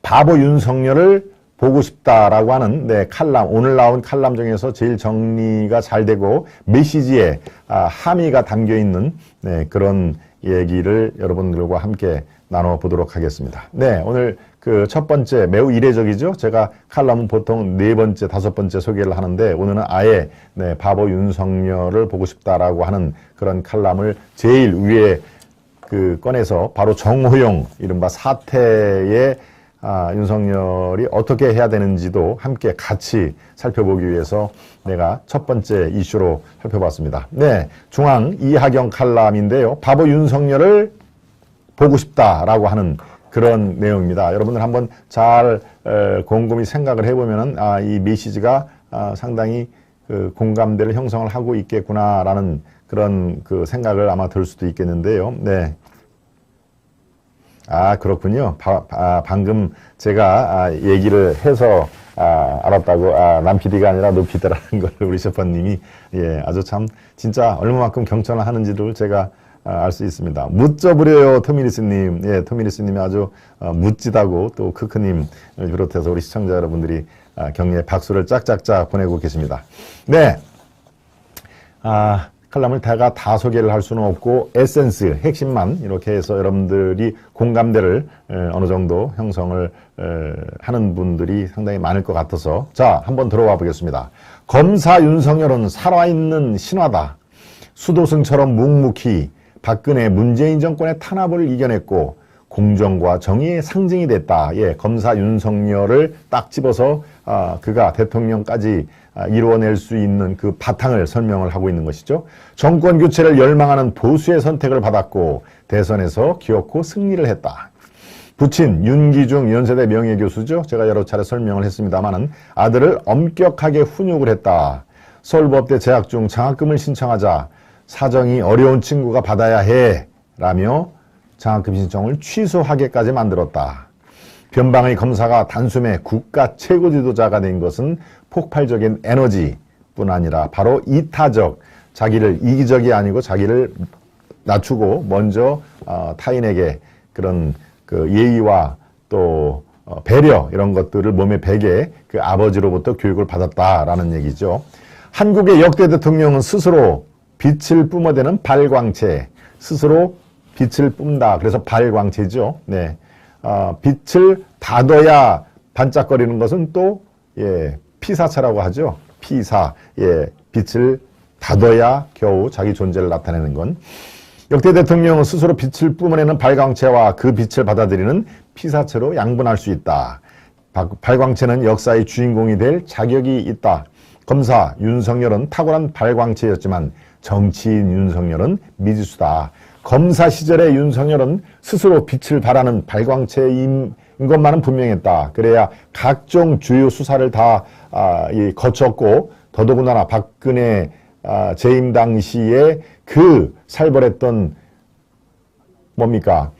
바보 윤석열을 보고 싶다라고 하는 칼럼, 오늘 나온 칼럼 중에서 제일 정리가 잘 되고 메시지에 함의가 담겨있는 그런 얘기를 여러분들과 함께 나눠보도록 하겠습니다. 오늘 그 첫 번째 매우 이례적이죠. 제가 칼럼은 보통 4번째, 5번째 소개를 하는데 오늘은 아예 바보 윤석열을 보고 싶다라고 하는 그런 칼럼을 제일 위에 꺼내서 바로 정호영 이른바 사태의 윤석열이 어떻게 해야 되는지도 함께 같이 살펴보기 위해서 내가 첫 번째 이슈로 살펴봤습니다. 중앙 이하경 칼럼인데요. 바보 윤석열을 보고 싶다라고 하는 그런 내용입니다. 여러분들 한번 잘 곰곰이 생각을 해보면은 이 메시지가 상당히 공감대를 형성을 하고 있겠구나라는 그런 생각을 아마 들 수도 있겠는데요. 그렇군요. 방금 제가 얘기를 해서 알았다고 남 PD가 아니라 노 PD라는 걸 우리 셰퍼님이 아주 참 진짜 얼마만큼 경청을 하는지를 제가 알 수 있습니다. 묻져버려요, 토미리스님. 토미리스님이 아주 묻지다고 또 크크님을 비롯해서 우리 시청자 여러분들이 격려의 박수를 짝짝짝 보내고 계십니다. 칼럼을 다 소개를 할 수는 없고 에센스, 핵심만 이렇게 해서 여러분들이 공감대를 어느 정도 형성을 하는 분들이 상당히 많을 것 같아서 자, 한번 들어와 보겠습니다. 검사 윤석열은 살아있는 신화다. 수도승처럼 묵묵히 박근혜 문재인 정권의 탄압을 이겨냈고 공정과 정의의 상징이 됐다. 검사 윤석열을 딱 집어서 그가 대통령까지 이루어낼 수 있는 그 바탕을 설명을 하고 있는 것이죠. 정권 교체를 열망하는 보수의 선택을 받았고 대선에서 기어코 승리를 했다. 부친 윤기중 연세대 명예교수죠. 제가 여러 차례 설명을 했습니다마는 아들을 엄격하게 훈육을 했다. 서울법대 재학 중 장학금을 신청하자 사정이 어려운 친구가 받아야 해 라며 장학금 신청을 취소하게까지 만들었다. 변방의 검사가 단숨에 국가 최고 지도자가 된 것은 폭발적인 에너지뿐 아니라 바로 이타적, 자기를 이기적이 아니고 자기를 낮추고 먼저 타인에게 그런 예의와 또 배려 이런 것들을 몸에 배게 그 아버지로부터 교육을 받았다라는 얘기죠. 한국의 역대 대통령은 스스로 빛을 뿜어대는 발광체, 스스로 빛을 뿜다. 그래서 발광체죠. 빛을 닫아야 반짝거리는 것은 또 피사체라고 하죠. 피사. 빛을 닫아야 겨우 자기 존재를 나타내는 건. 역대 대통령은 스스로 빛을 뿜어내는 발광체와 그 빛을 받아들이는 피사체로 양분할 수 있다. 발광체는 역사의 주인공이 될 자격이 있다. 검사 윤석열은 탁월한 발광체였지만 정치인 윤석열은 미지수다. 검사 시절의 윤석열은 스스로 빛을 발하는 발광체인 것만은 분명했다. 그래야 각종 주요 수사를 다 거쳤고 더더군다나 박근혜 재임 당시에 그 살벌했던 뭡니까?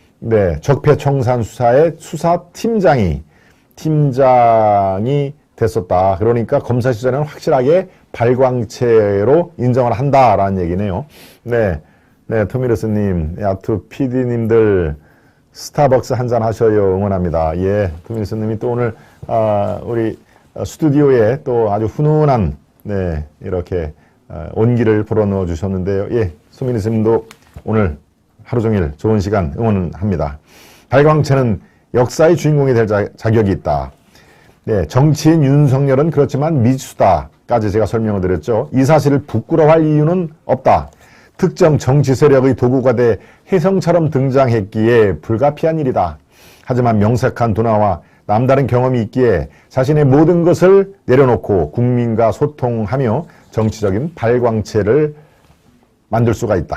적폐청산 수사의 수사팀장이 됐었다. 그러니까 검사 시절에는 확실하게 발광체로 인정을 한다라는 얘기네요. 토미르스님, 야투 PD님들 스타벅스 한잔 하셔요. 응원합니다. 토미르스님이 또 오늘 우리 스튜디오에 또 아주 훈훈한 이렇게 온기를 불어넣어 주셨는데요. 토미르스님도 오늘 하루 종일 좋은 시간 응원합니다. 발광체는 역사의 주인공이 될 자격이 있다. 정치인 윤석열은 그렇지만 미수다까지 제가 설명을 드렸죠. 이 사실을 부끄러워할 이유는 없다. 특정 정치 세력의 도구가 돼 혜성처럼 등장했기에 불가피한 일이다. 하지만 명색한 도나와 남다른 경험이 있기에 자신의 모든 것을 내려놓고 국민과 소통하며 정치적인 발광체를 만들 수가 있다.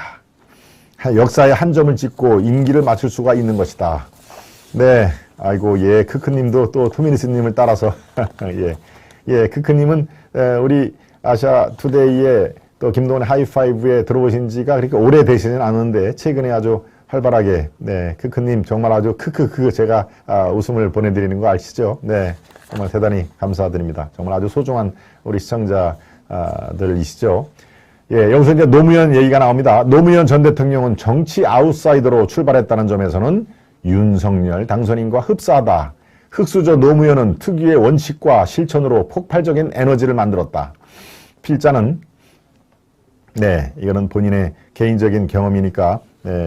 역사의 한 점을 찍고 임기를 맞출 수가 있는 것이다. 아이고, 크크님도 또 투미니스님을 따라서, 크크님은, 우리 아시아 투데이에 또 김동원의 하이파이브에 들어오신 지가 그렇게 오래되시는 않은데, 최근에 아주 활발하게, 크크님 정말 아주 크크크 제가, 웃음을 보내드리는 거 아시죠? 정말 대단히 감사드립니다. 정말 아주 소중한 우리 시청자들이시죠. 여기서 이제 노무현 얘기가 나옵니다. 노무현 전 대통령은 정치 아웃사이더로 출발했다는 점에서는 윤석열 당선인과 흡사하다. 흑수저 노무현은 특유의 원칙과 실천으로 폭발적인 에너지를 만들었다. 필자는 이거는 본인의 개인적인 경험이니까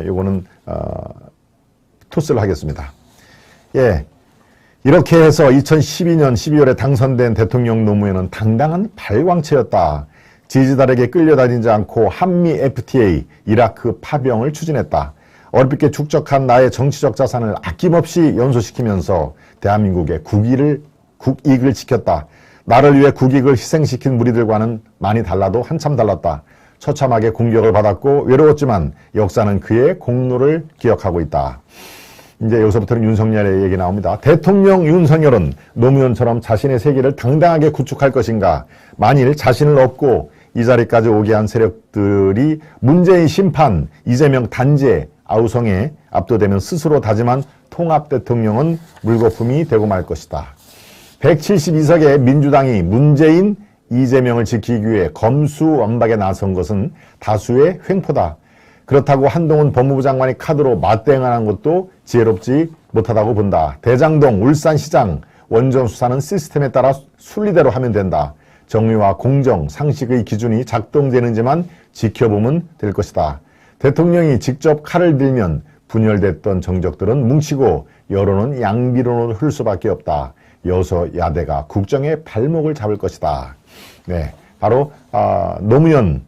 이거는 토스를 하겠습니다. 이렇게 해서 2012년 12월에 당선된 대통령 노무현은 당당한 발광체였다. 지지달에게 끌려다니지 않고 한미 FTA, 이라크 파병을 추진했다. 어렵게 축적한 나의 정치적 자산을 아낌없이 연소시키면서 대한민국의 국익을 지켰다. 나를 위해 국익을 희생시킨 무리들과는 많이 달라도 한참 달랐다. 처참하게 공격을 받았고 외로웠지만 역사는 그의 공로를 기억하고 있다. 이제 여기서부터는 윤석열의 얘기 나옵니다. 대통령 윤석열은 노무현처럼 자신의 세계를 당당하게 구축할 것인가? 만일 자신을 얻고 이 자리까지 오게 한 세력들이 문재인 심판, 이재명 단죄, 아우성에 압도되면 스스로 다짐한 통합 대통령은 물거품이 되고 말 것이다. 172석의 민주당이 문재인, 이재명을 지키기 위해 검수완박에 나선 것은 다수의 횡포다. 그렇다고 한동훈 법무부 장관이 카드로 맞대응하는 것도 지혜롭지 못하다고 본다. 대장동, 울산시장, 원전 수사는 시스템에 따라 순리대로 하면 된다. 정의와 공정, 상식의 기준이 작동되는지만 지켜보면 될 것이다. 대통령이 직접 칼을 들면 분열됐던 정적들은 뭉치고 여론은 양비론으로 흐를 수밖에 없다. 여서야대가 국정의 발목을 잡을 것이다. 바로 노무현,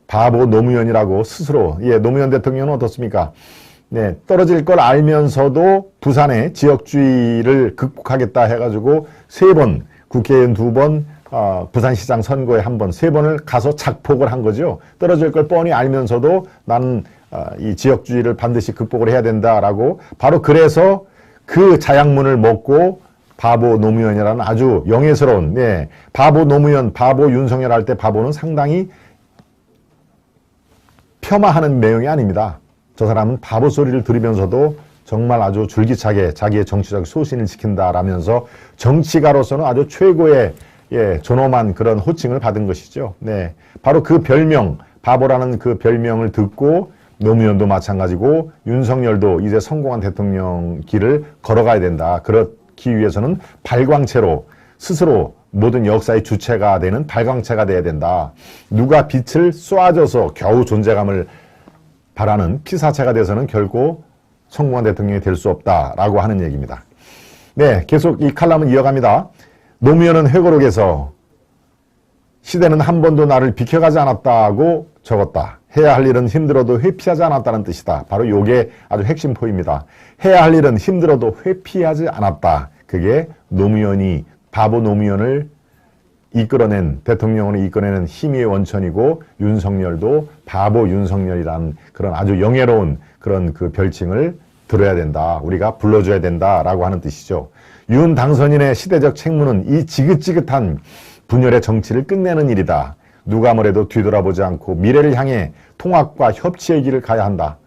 바보 노무현이라고 스스로, 노무현 대통령은 어떻습니까? 떨어질 걸 알면서도 부산의 지역주의를 극복하겠다 해가지고 3번, 국회의원 2번, 부산시장 선거에 1번, 3번을 가서 작폭을 한 거죠. 떨어질 걸 뻔히 알면서도 나는 이 지역주의를 반드시 극복을 해야 된다라고, 바로 그래서 그 자양문을 먹고 바보 노무현이라는 아주 영예스러운, 바보 노무현, 바보 윤석열 할 때 바보는 상당히 폄하하는 내용이 아닙니다. 저 사람은 바보 소리를 들으면서도 정말 아주 줄기차게 자기의 정치적 소신을 지킨다라면서 정치가로서는 아주 최고의 존엄한 그런 호칭을 받은 것이죠. 바로 그 별명, 바보라는 그 별명을 듣고 노무현도 마찬가지고 윤석열도 이제 성공한 대통령 길을 걸어가야 된다. 그렇기 위해서는 발광체로 스스로 모든 역사의 주체가 되는 발광체가 돼야 된다. 누가 빛을 쏘아줘서 겨우 존재감을 바라는 피사체가 돼서는 결코 성공한 대통령이 될 수 없다라고 하는 얘기입니다. 계속 이 칼럼은 이어갑니다. 노무현은 회고록에서 시대는 한 번도 나를 비켜가지 않았다고 적었다. 해야 할 일은 힘들어도 회피하지 않았다는 뜻이다. 바로 이게 아주 핵심포입니다. 해야 할 일은 힘들어도 회피하지 않았다. 그게 노무현이, 바보 노무현을 이끌어낸, 대통령으로 이끌어내는 힘의 원천이고, 윤석열도 바보 윤석열이라는 그런 아주 영예로운 그런 그 별칭을 들어야 된다. 우리가 불러줘야 된다라고 하는 뜻이죠. 윤 당선인의 시대적 책무는 이 지긋지긋한 분열의 정치를 끝내는 일이다. 누가 뭐래도 뒤돌아보지 않고 미래를 향해 통합과 협치의 길을 가야 한다.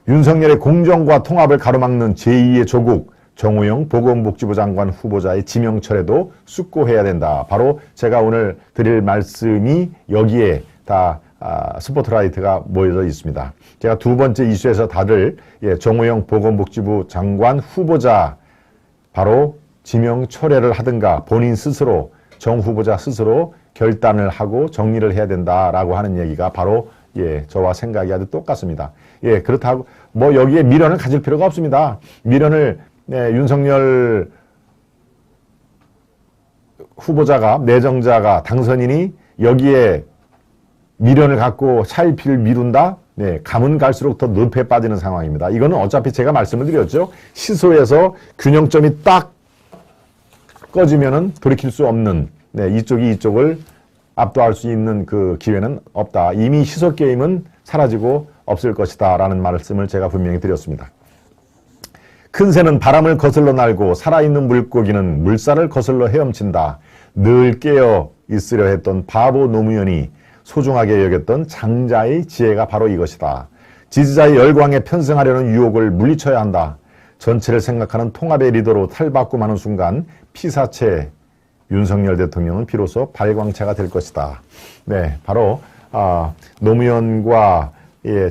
윤석열의 공정과 통합을 가로막는 제2의 조국 정호영 보건복지부 장관 후보자의 지명철에도 숙고해야 된다. 바로 제가 오늘 드릴 말씀이 여기에 다 스포트라이트가 모여져 있습니다. 제가 두 번째 이슈에서 다들 정호영 보건복지부 장관 후보자 바로 지명 철회를 하든가 본인 스스로, 정 후보자 스스로 결단을 하고 정리를 해야 된다라고 하는 얘기가 바로 저와 생각이 아주 똑같습니다. 그렇다고 뭐 여기에 미련을 가질 필요가 없습니다. 미련을 윤석열 후보자가, 내정자가, 당선인이 여기에 미련을 갖고 차일피일 미룬다? 가면 갈수록 더 늪에 빠지는 상황입니다. 이거는 어차피 제가 말씀을 드렸죠. 시소에서 균형점이 딱 꺼지면은 돌이킬 수 없는, 이쪽이 이쪽을 압도할 수 있는 그 기회는 없다. 이미 시소 게임은 사라지고 없을 것이다. 라는 말씀을 제가 분명히 드렸습니다. 큰 새는 바람을 거슬러 날고 살아있는 물고기는 물살을 거슬러 헤엄친다. 늘 깨어 있으려 했던 바보 노무현이 소중하게 여겼던 장자의 지혜가 바로 이것이다. 지지자의 열광에 편승하려는 유혹을 물리쳐야 한다. 전체를 생각하는 통합의 리더로 탈바꿈하는 순간 피사체 윤석열 대통령은 비로소 발광체가 될 것이다. 바로 노무현과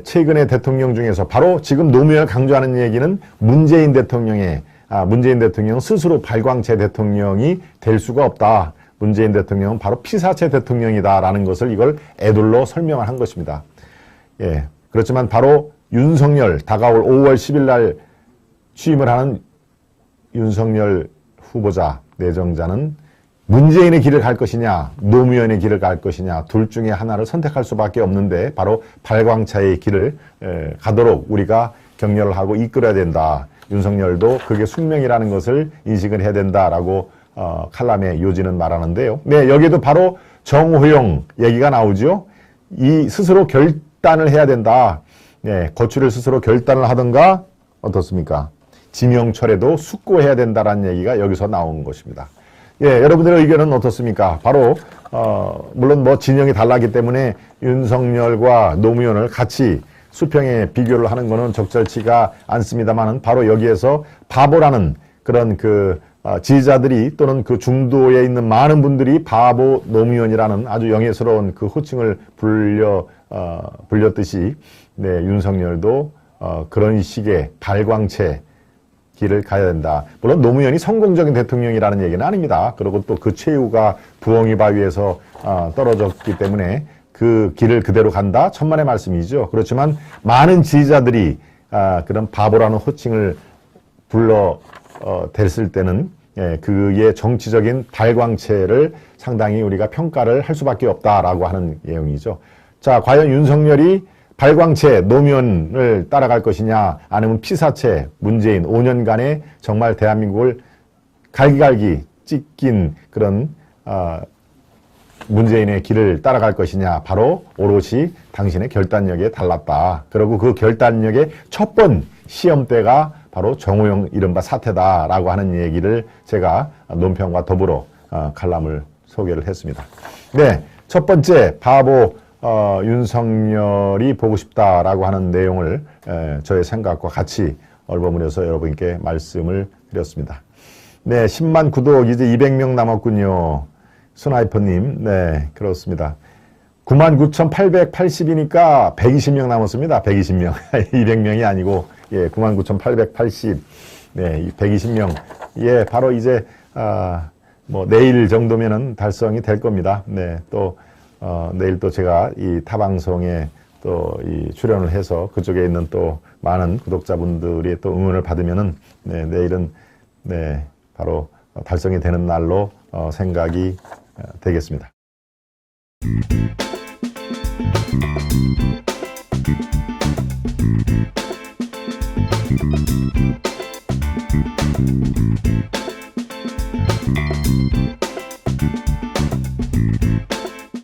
최근의 대통령 중에서 바로 지금 노무현을 강조하는 얘기는 문재인 대통령의 문재인 대통령 스스로 발광체 대통령이 될 수가 없다. 문재인 대통령은 바로 피사체 대통령이다라는 것을 이걸 애둘러 설명을 한 것입니다. 예. 그렇지만 바로 윤석열, 다가올 5월 10일 날 취임을 하는 윤석열 후보자, 내정자는 문재인의 길을 갈 것이냐, 노무현의 길을 갈 것이냐, 둘 중에 하나를 선택할 수밖에 없는데 바로 발광차의 길을 가도록 우리가 격려를 하고 이끌어야 된다. 윤석열도 그게 숙명이라는 것을 인식을 해야 된다라고 칼럼의 요지는 말하는데요. 네, 여기도 바로 정호영 얘기가 나오죠. 이 스스로 결단을 해야 된다. 네, 거취를 스스로 결단을 하든가 어떻습니까? 징용철에도 숙고해야 된다라는 얘기가 여기서 나온 것입니다. 예, 여러분들의 의견은 어떻습니까? 바로 물론 뭐 진영이 달라기 때문에 윤석열과 노무현을 같이 수평에 비교를 하는 것은 적절치가 않습니다만은 바로 여기에서 바보라는 그런 지지자들이 또는 그 중도에 있는 많은 분들이 바보 노무현이라는 아주 영예스러운 그 호칭을 불렸듯이 네, 윤석열도 그런 식의 발광체 길을 가야 된다. 물론 노무현이 성공적인 대통령이라는 얘기는 아닙니다. 그리고 또 그 최후가 부엉이 바위에서 떨어졌기 때문에 그 길을 그대로 간다? 천만의 말씀이죠. 그렇지만 많은 지지자들이 그런 바보라는 호칭을 댔을 때는 예, 그의 정치적인 발광체를 상당히 우리가 평가를 할 수밖에 없다라고 하는 내용이죠. 자, 과연 윤석열이 발광체 노무현을 따라갈 것이냐 아니면 피사체 문재인 5년간의 정말 대한민국을 갈기갈기 찢긴 그런 문재인의 길을 따라갈 것이냐 바로 오롯이 당신의 결단력에 달랐다. 그리고 그 결단력의 첫 번 시험대가 바로 정호영 이른바 사태다라고 하는 얘기를 제가 논평과 더불어 칼럼을 소개를 했습니다. 네, 첫 번째 바보 윤석열이 보고 싶다라고 하는 내용을 저의 생각과 같이 얼버무려서 여러분께 말씀을 드렸습니다. 네, 10만 구독 이제 200명 남았군요. 스나이퍼님, 네, 그렇습니다. 99,880이니까 120명 남았습니다. 120명. 200명이 아니고, 예, 99,880. 네, 120명. 예, 바로 이제, 내일 정도면은 달성이 될 겁니다. 네, 또, 내일 또 제가 이 타방송에 또 이 출연을 해서 그쪽에 있는 또 많은 구독자분들이 또 응원을 받으면은, 네, 내일은, 네, 바로 달성이 되는 날로 되겠습니다.